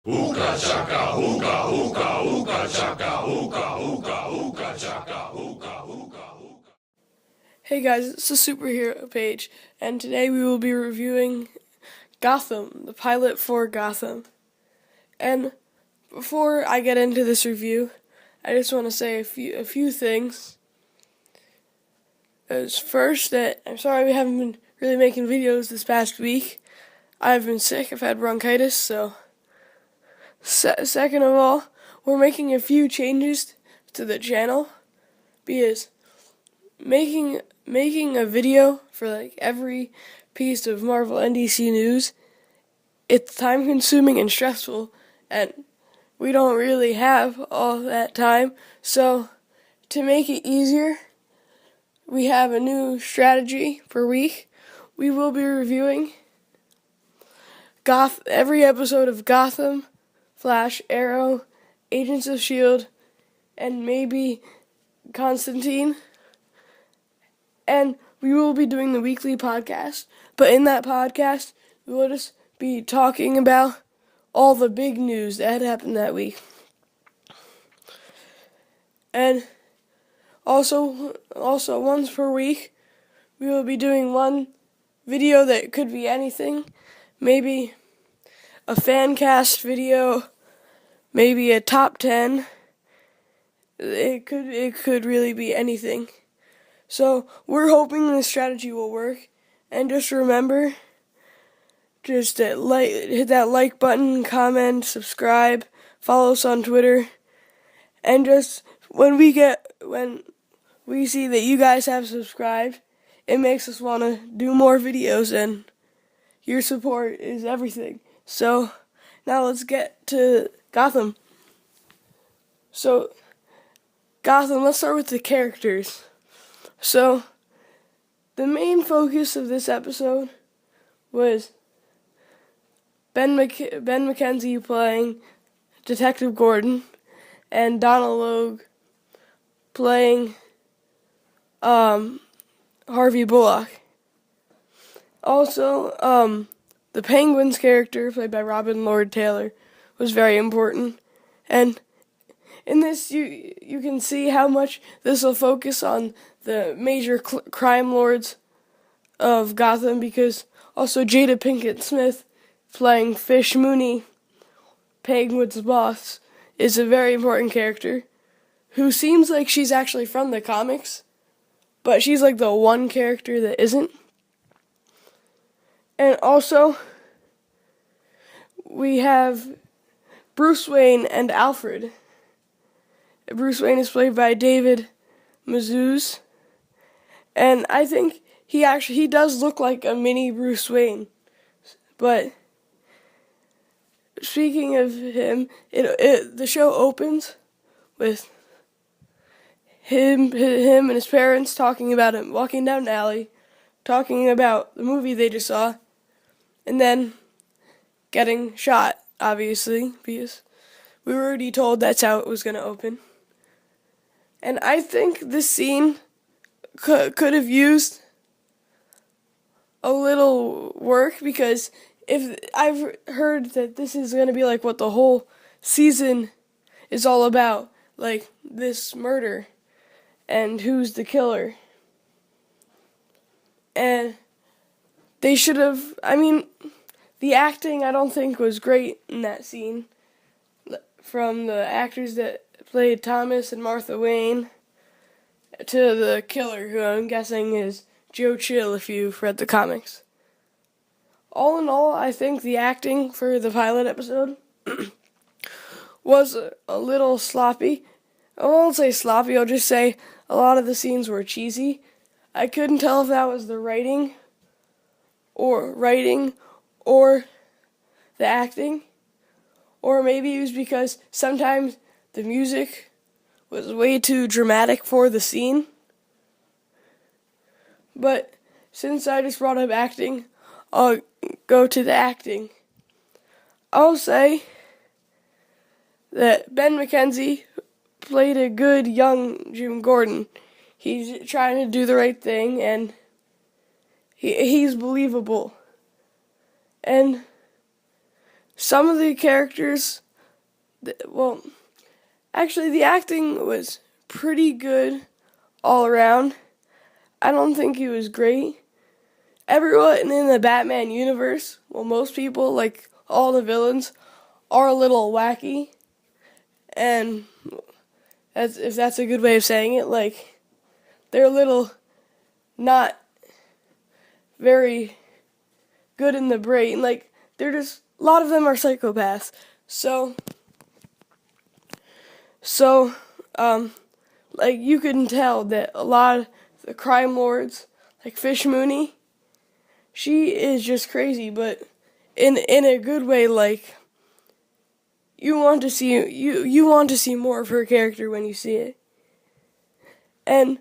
Ooga chaka, ooga, ooga, ooga chaka, ooga, ooga, ooga chaka, ooga, ooga, ooga. Hey guys, it's the superhero page, and today we will be reviewing Gotham, the pilot for Gotham. And before I get into this review, I just want to say a few things. As first, that I'm sorry we haven't been really making videos this past week. I've been sick. I've had bronchitis. So, second of all, we're making a few changes to the channel because making a video for like every piece of Marvel and DC news, it's time consuming and stressful, and we don't really have all that time. So to make it easier, we have a new strategy per week. We will be reviewing every episode of Gotham, Flash, Arrow, Agents of S.H.I.E.L.D., and maybe Constantine. And we will be doing the weekly podcast. But in that podcast, we will just be talking about all the big news that had happened that week. And also once per week, we will be doing one video that could be anything. Maybe a fan cast video, maybe a top 10. It could really be anything. So we're hoping this strategy will work. And just remember, just hit that like button, comment, subscribe, follow us on Twitter. And just when we see that you guys have subscribed, it makes us want to do more videos, and your support is everything. So now let's get to Gotham. So Gotham, let's start with the characters. So, the main focus of this episode was Ben McKenzie playing Detective Gordon, and Donald Logue playing Harvey Bullock. Also, the Penguin's character, played by Robin Lord Taylor, was very important. And in this, you can see how much this will focus on the major crime lords of Gotham, because also Jada Pinkett Smith, playing Fish Mooney, Penguin's boss, is a very important character who seems like she's actually from the comics, but she's like the one character that isn't. And also, we have Bruce Wayne and Alfred. Bruce Wayne is played by David Mazouz, and I think he does look like a mini Bruce Wayne. But speaking of him, the show opens with him and his parents talking about him walking down an alley, talking about the movie they just saw, and then getting shot, obviously, because we were already told that's how it was going to open. And I think this scene could have used a little work, because if I've heard that this is going to be like what the whole season is all about, like this murder and who's the killer. And they should have, the acting I don't think was great in that scene from the actors that played Thomas and Martha Wayne to the killer, who I'm guessing is Joe Chill if you've read the comics. All in all, I think the acting for the pilot episode was a little sloppy. I won't say sloppy, I'll just say a lot of the scenes were cheesy. I couldn't tell if that was the writing or the acting, or maybe it was because sometimes the music was way too dramatic for the scene. But since I just brought up acting, I'll go to the acting. I'll say that Ben McKenzie played a good young Jim Gordon. He's trying to do the right thing, and he's believable. And some of the characters, well, actually the acting was pretty good all around. I don't think he was great. Everyone in the Batman universe, well, most people, like all the villains, are a little wacky. And if that's a good way of saying it, like, they're a little not very good in the brain. Like, they're just, a lot of them are psychopaths. So, like, you can tell that a lot of the crime lords, like Fish Mooney, she is just crazy, but in a good way. Like, you want to see more of her character when you see it. And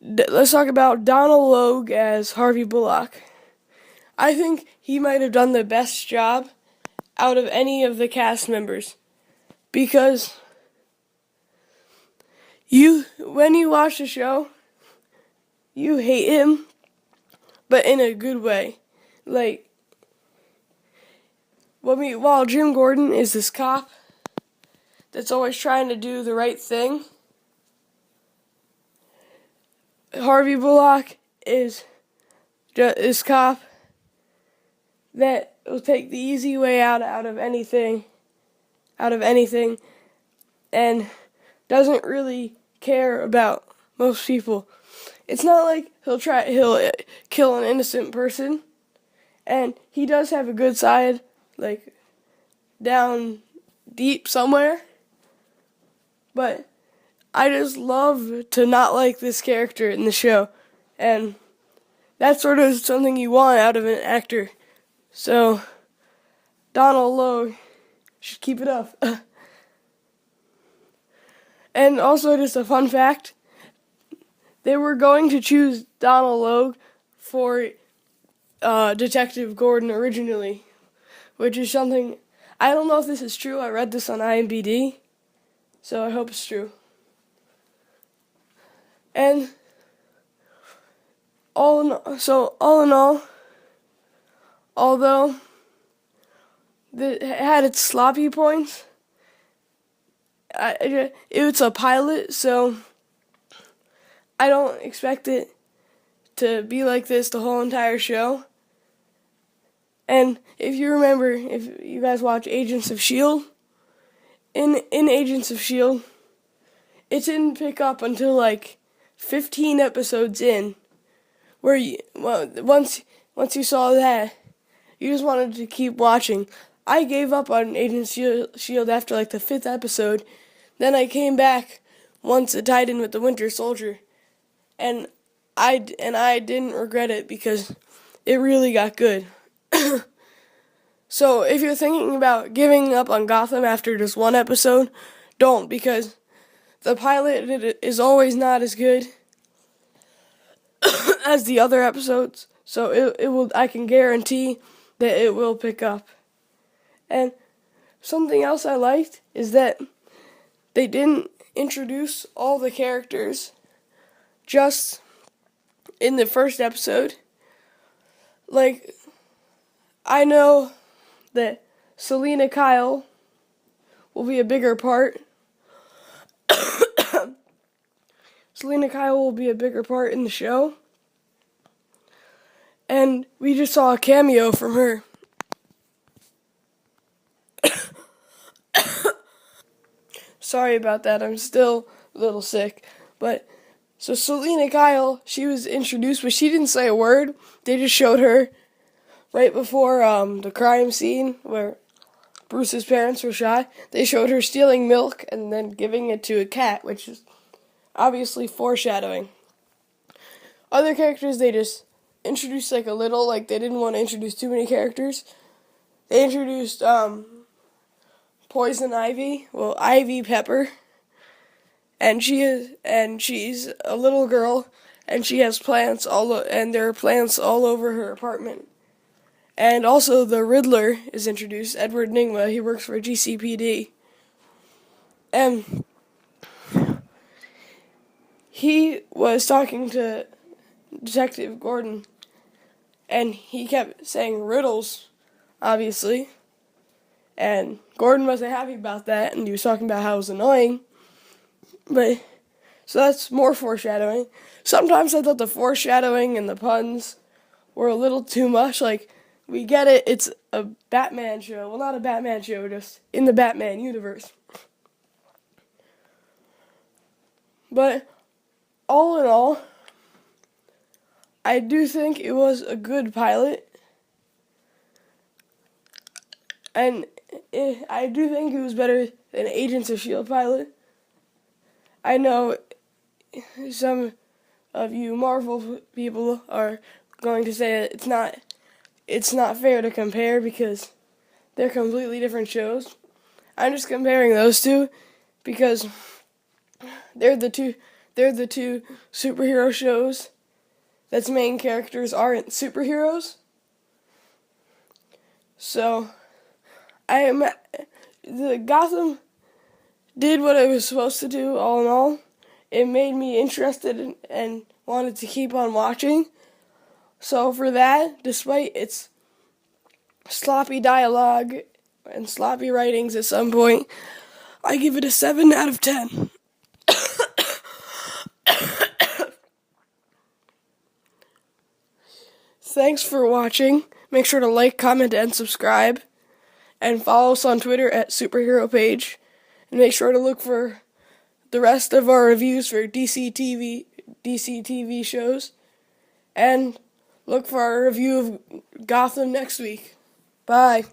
let's talk about Donald Logue as Harvey Bullock. I think he might have done the best job out of any of the cast members, because when you watch the show, you hate him, but in a good way. Like, while Jim Gordon is this cop that's always trying to do the right thing, Harvey Bullock is this cop that will take the easy way out of anything, and doesn't really care about most people. It's not like he'll kill an innocent person, and he does have a good side, like down deep somewhere, but I just love to not like this character in the show, and that's sort of something you want out of an actor. So, Donald Logue should keep it up. And also, just a fun fact, they were going to choose Donald Logue for Detective Gordon originally, which is something, I don't know if this is true. I read this on IMDb, so I hope it's true. And all in all, although it had its sloppy points, it's a pilot, so I don't expect it to be like this the whole entire show. And if you remember, if you guys watch Agents of S.H.I.E.L.D., in Agents of S.H.I.E.L.D., it didn't pick up until like 15 episodes in, where once you saw that, you just wanted to keep watching. I gave up on Agents of S.H.I.E.L.D. after like the 5th episode. Then I came back once it tied in with the Winter Soldier, and I didn't regret it because it really got good. So if you're thinking about giving up on Gotham after just one episode, don't, because the pilot is always not as good as the other episodes. So it will. I can guarantee that it will pick up. And something else I liked is that they didn't introduce all the characters just in the first episode. Like, I know that Selena Kyle will be a bigger part. Selena Kyle will be a bigger part in the show. And we just saw a cameo from her. Sorry about that, I'm still a little sick. But, so Selena Kyle, she was introduced, but she didn't say a word. They just showed her right before the crime scene where Bruce's parents were shot. They showed her stealing milk and then giving it to a cat, which is obviously foreshadowing. Other characters, they just introduced like a little, like they didn't want to introduce too many characters. They introduced Poison Ivy, Ivy Pepper, and she's a little girl, and she has plants and there are plants all over her apartment. And also the Riddler is introduced, Edward Nygma. He works for GCPD, and he was talking to Detective Gordon, and he kept saying riddles, obviously. And Gordon wasn't happy about that, and he was talking about how it was annoying. But, so that's more foreshadowing. Sometimes I thought the foreshadowing and the puns were a little too much. Like, we get it, it's a Batman show. Well, not a Batman show, just in the Batman universe. But, all in all, I do think it was a good pilot. And I do think it was better than Agents of S.H.I.E.L.D. pilot. I know some of you Marvel people are going to say that it's not fair to compare because they're completely different shows. I'm just comparing those two because they're the two superhero shows that's main characters aren't superheroes. So the Gotham did what it was supposed to do, all in all. It made me interested and wanted to keep on watching. So for that, despite its sloppy dialogue and sloppy writings at some point, I give it a 7 out of 10. Thanks for watching. Make sure to like, comment, and subscribe. And follow us on Twitter at Superhero Page. And make sure to look for the rest of our reviews for DC TV shows. And look for our review of Gotham next week. Bye.